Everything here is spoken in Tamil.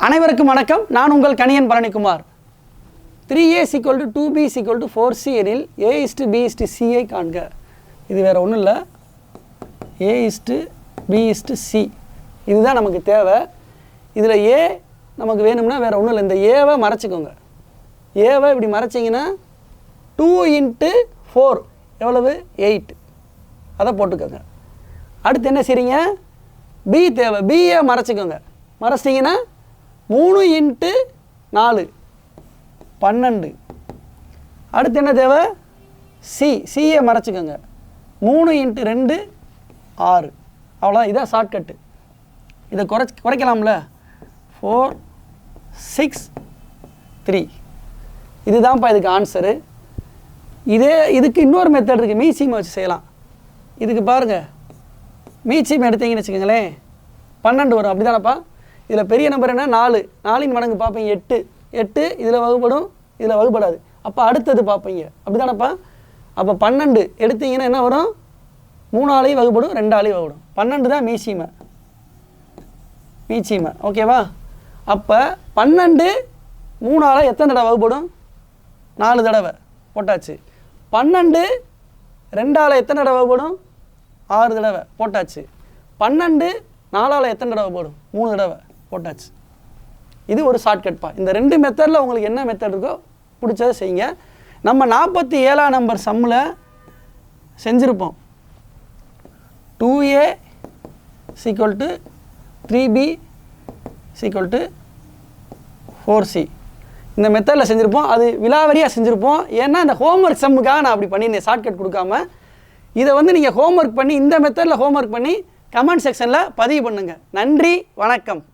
அனைவருக்கும் வணக்கம். நான் உங்கள் Kaniyan Palanikumar. 3a = 2b = 4c எனில் a:b:c ஐ காண்க. இது வேறு ஒன்றும் இல்லை, a:b:c இதுதான் நமக்கு தேவை. இதில் a நமக்கு வேணும்னா வேறு ஒன்றும் இல்லை, இந்த ஏவை மறைச்சிக்கோங்க. ஏவை இப்படி மறைச்சிங்கன்னா 2 × 4 எவ்வளவு 8, அதை போட்டுக்கோங்க. அடுத்து என்ன செய்றீங்க, b தேவை, பிஏ மறைச்சிக்கோங்க. மறைச்சிட்டிங்கன்னா 3 × 4 12. அடுத்து என்ன தேவை, சிஏ மறைச்சிக்கோங்க. 3 × 2 6. அவ்வளோதான், இதான் ஷார்ட்கட்டு. இதை குறைக்கலாம்ல. 4 6 3. இதுதான்ப்பா இதுக்கு ஆன்சரு. இதுக்கு இன்னொரு மெத்தட் இருக்குது, மீசியம் வச்சு செய்யலாம். இதுக்கு பாருங்கள், மீசியம் எடுத்தீங்கன்னு வச்சுக்கோங்களேன் 12 வரும். அப்படி தானப்பா. இதில் பெரிய நம்பர் என்ன, 4. 4 மடங்கு பார்ப்பீங்க 8. 8 இதில் வகுப்படும், இதில் வகுப்படாது. அப்போ அடுத்தது பார்ப்பீங்க. அப்படி தானப்பா. அப்போ 12 எடுத்தீங்கன்னா என்ன வரும், 3 ஆளையும் வகுப்படும், 2 ஆளையும் வகுப்படும். 12 தான் மீச்சியமை. ஓகேவா. அப்போ 12 3 ஆளை எத்தனை தடவை வகுப்படும், 4 தடவை போட்டாச்சு. 12 2 ஆளை எத்தனை தடவை வகுப்படும், 6 தடவை போட்டாச்சு. 12 4 ஆளை எத்தனை தடவை போடும், 3 தடவை போட்டாச்சு. இது ஒரு ஷார்ட்கட்ப்பா. இந்த 2 மெத்தடில் உங்களுக்கு என்ன மெத்தட் இருக்கோ பிடிச்சதை செய்யுங்க. நம்ம 47ஆம் நம்பர் சம்மில் செஞ்சுருப்போம். 2a = 3b = 4c. இந்த மெத்தடில் செஞ்சுருப்போம். அது விலாவரியாக செஞ்சுருப்போம். ஏன்னா இந்த ஹோம்ஒர்க் சம்முக்காக நான் அப்படி பண்ணியிருந்தேன், ஷார்ட்கட் கொடுக்காம. இதை நீங்கள் ஹோம்ஒர்க் பண்ணி, இந்த மெத்தடில் ஹோம்ஒர்க் பண்ணி கமெண்ட் செக்ஷனில் பதிவு பண்ணுங்கள். நன்றி, வணக்கம்.